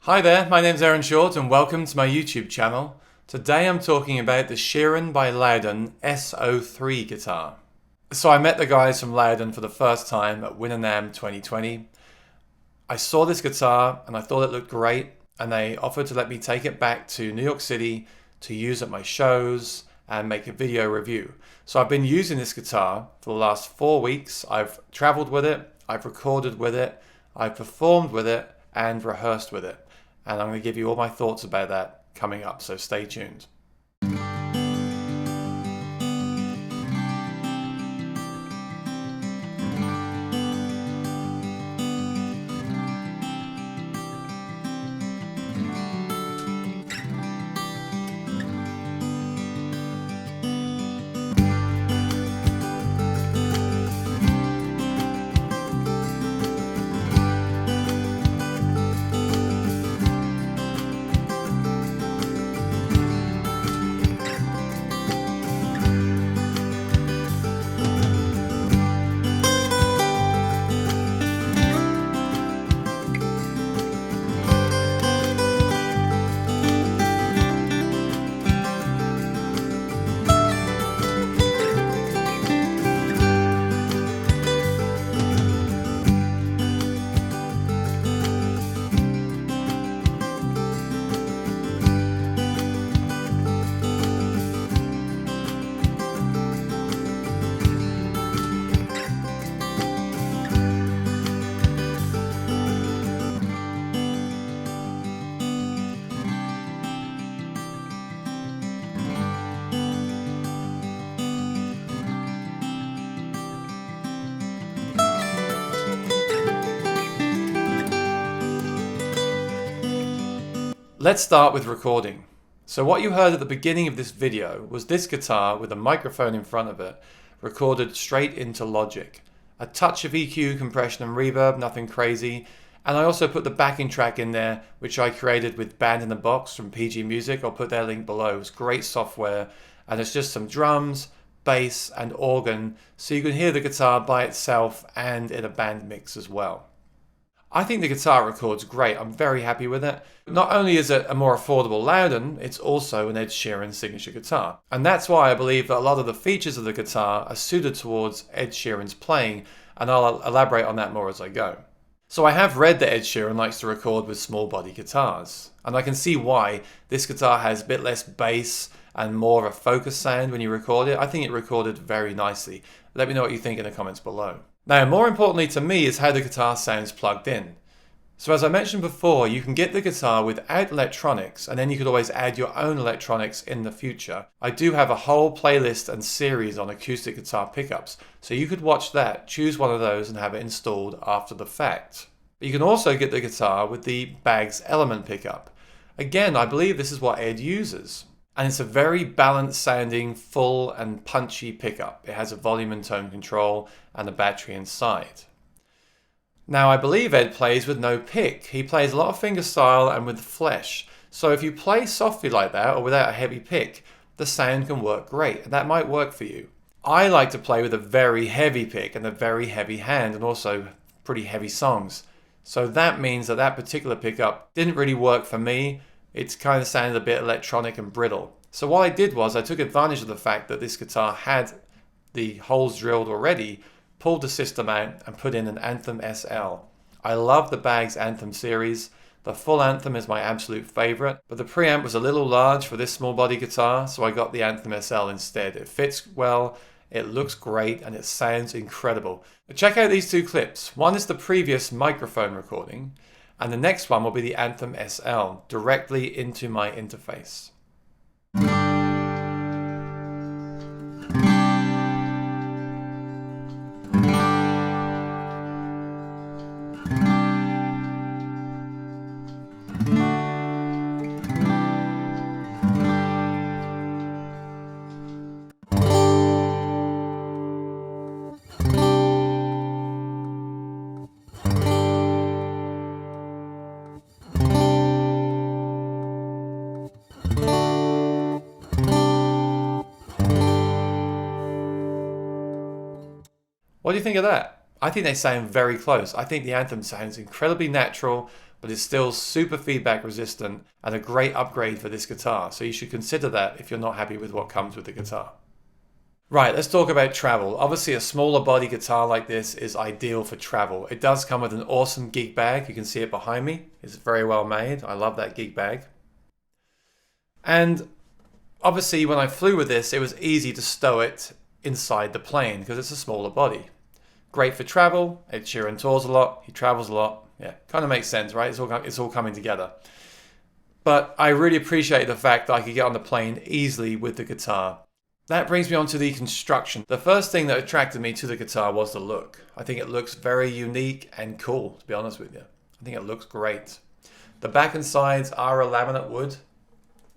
Hi there, my name's Aaron Short and welcome to my YouTube channel. Today I'm talking about the Sheeran By Lowden S03 guitar. So I met the guys from Lowden for the first time at Winner 2020. I saw this guitar and I thought it looked great, and they offered to let me take it back to New York City to use at my shows and make a video review. So I've been using this guitar for the last 4 weeks. I've traveled with it, I've recorded with it, I've performed with it and rehearsed with it. And I'm going to give you all my thoughts about that coming up, so stay tuned. Let's start with recording. So what you heard at the beginning of this video was this guitar with a microphone in front of it, recorded straight into Logic. A touch of EQ, compression and reverb, nothing crazy. And I also put the backing track in there, which I created with Band in the Box from PG Music. I'll put their link below. It's great software, and it's just some drums, bass and organ, so you can hear the guitar by itself and in a band mix as well. I think the guitar records great. I'm very happy with it. Not only is it a more affordable Lowden, it's also an Ed Sheeran signature guitar. And that's why I believe that a lot of the features of the guitar are suited towards Ed Sheeran's playing, and I'll elaborate on that more as I go. So I have read that Ed Sheeran likes to record with small body guitars, and I can see why. This guitar has a bit less bass and more of a focus sound when you record it. I think it recorded very nicely. Let me know what you think in the comments below. Now, more importantly to me is how the guitar sounds plugged in. So as I mentioned before, you can get the guitar without electronics, and then you could always add your own electronics in the future. I do have a whole playlist and series on acoustic guitar pickups, so you could watch that, choose one of those and have it installed after the fact. But you can also get the guitar with the Baggs Element pickup. Again, I believe this is what Ed uses. And it's a very balanced sounding, full and punchy pickup. It has a volume and tone control and a battery inside. Now I believe Ed plays with no pick. He plays a lot of fingerstyle and with flesh. So if you play softly like that or without a heavy pick, the sound can work great, and that might work for you. I like to play with a very heavy pick and a very heavy hand, and also pretty heavy songs. So that means that that particular pickup didn't really work for me. It kind of sounded a bit electronic and brittle. So what I did was I took advantage of the fact that this guitar had the holes drilled already, pulled the system out and put in an Anthem SL. I love the Baggs Anthem series. The full Anthem is my absolute favorite, but the preamp was a little large for this small body guitar, so I got the Anthem SL instead. It fits well, it looks great, and it sounds incredible. But check out these two clips. One is the previous microphone recording, and the next one will be the Anthem SL directly into my interface. What do you think of that? I think they sound very close. I think the Anthem sounds incredibly natural but it's still super feedback resistant and a great upgrade for this guitar. So you should consider that if you're not happy with what comes with the guitar. Right, let's talk about travel. Obviously a smaller body guitar like this is ideal for travel. It does come with an awesome gig bag. You can see it behind me. It's very well made. I love that gig bag. And obviously when I flew with this, it was easy to stow it inside the plane because it's a smaller body. Great for travel. Ed Sheeran tours a lot. He travels a lot. Yeah, kind of makes sense, right? It's all coming together. But I really appreciate the fact that I could get on the plane easily with the guitar. That brings me on to the construction. The first thing that attracted me to the guitar was the look. I think it looks very unique and cool, to be honest with you. I think it looks great. The back and sides are a laminate wood.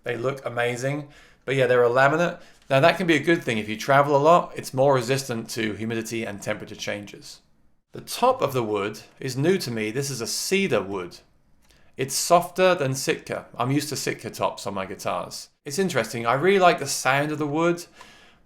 They look amazing. But yeah, they're a laminate. Now that can be a good thing. If you travel a lot, it's more resistant to humidity and temperature changes. The top of the wood is new to me. This is a cedar wood. It's softer than Sitka. I'm used to Sitka tops on my guitars. It's interesting. I really like the sound of the wood,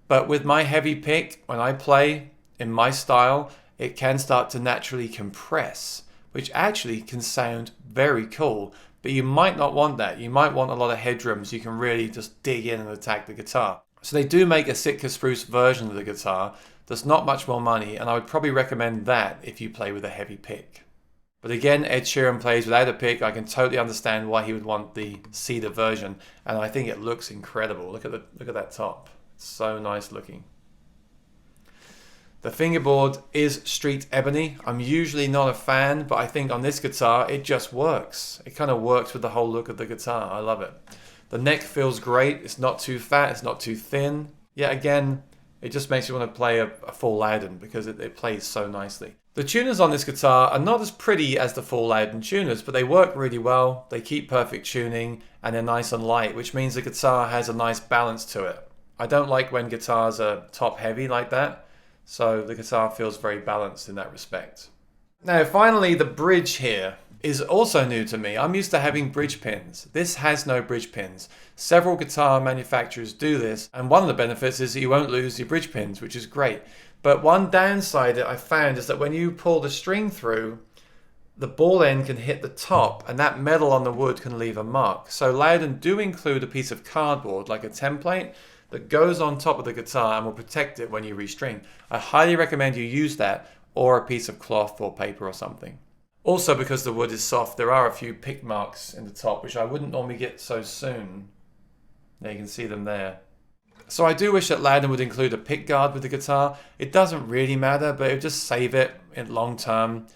but with my heavy pick, when I play in my style, it can start to naturally compress, which actually can sound very cool. But you might not want that. You might want a lot of headroom so you can really just dig in and attack the guitar. So they do make a Sitka spruce version of the guitar that's not much more money, and I would probably recommend that if you play with a heavy pick. But again, Ed Sheeran plays without a pick. I can totally understand why he would want the cedar version, and I think it looks incredible. Look at that top. It's so nice looking. The fingerboard is street ebony. I'm usually not a fan, but I think on this guitar it just works. It kind of works with the whole look of the guitar. I love it. The neck feels great. It's not too fat. It's not too thin. Yeah, again, it just makes you want to play a full Lowden because it plays so nicely. The tuners on this guitar are not as pretty as the full Lowden tuners, but they work really well. They keep perfect tuning and they're nice and light, which means the guitar has a nice balance to it. I don't like when guitars are top heavy like that, so the guitar feels very balanced in that respect. Now finally, the bridge here is also new to me. I'm used to having bridge pins. This has no bridge pins. Several guitar manufacturers do this, and one of the benefits is that you won't lose your bridge pins, which is great. But one downside that I found is that when you pull the string through, the ball end can hit the top, and that metal on the wood can leave a mark. So Lowden do include a piece of cardboard, like a template, that goes on top of the guitar and will protect it when you restring. I highly recommend you use that, or a piece of cloth or paper or something. Also, because the wood is soft, there are a few pick marks in the top, which I wouldn't normally get so soon. There, you can see them there. So I do wish that Lowden would include a pick guard with the guitar. It doesn't really matter, but it would just save it in long term.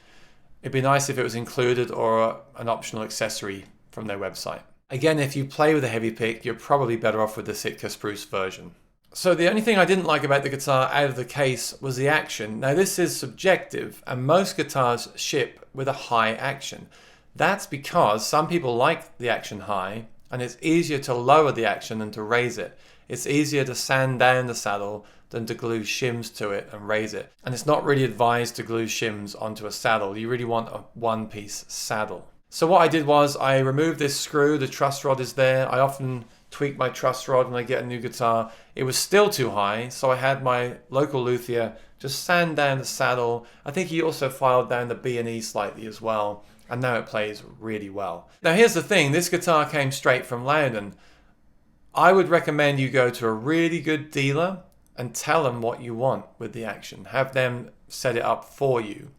It'd be nice if it was included or an optional accessory from their website. Again, if you play with a heavy pick, you're probably better off with the Sitka spruce version. So the only thing I didn't like about the guitar out of the case was the action. Now this is subjective, and most guitars ship with a high action. That's because some people like the action high, and it's easier to lower the action than to raise it. It's easier to sand down the saddle than to glue shims to it and raise it. And it's not really advised to glue shims onto a saddle. You really want a one-piece saddle. So what I did was I removed this screw. The truss rod is there. I often tweak my truss rod when I get a new guitar. It was still too high, so I had my local luthier just sand down the saddle. I think he also filed down the B&E slightly as well, and now it plays really well. Now here's the thing, this guitar came straight from Lowden. I would recommend you go to a really good dealer and tell them what you want with the action. Have them set it up for you.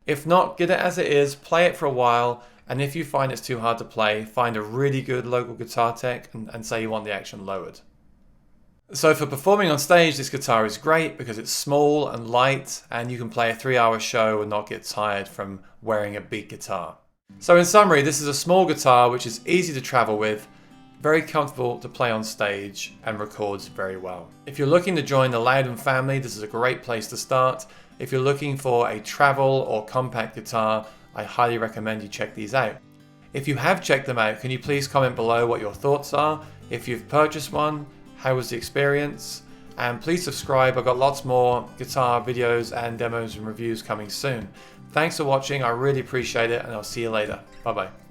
If not, get it as it is, play it for a while, and if you find it's too hard to play, find a really good local guitar tech and say you want the action lowered. So for performing on stage, this guitar is great because it's small and light, and you can play a 3-hour show and not get tired from wearing a big guitar. So in summary, this is a small guitar which is easy to travel with, very comfortable to play on stage, and records very well. If you're looking to join the Lowden family, this is a great place to start. If you're looking for a travel or compact guitar, I highly recommend you check these out. If you have checked them out, can you please comment below what your thoughts are? If you've purchased one, how was the experience? And please subscribe, I've got lots more guitar videos and demos and reviews coming soon. Thanks for watching, I really appreciate it, and I'll see you later. Bye bye.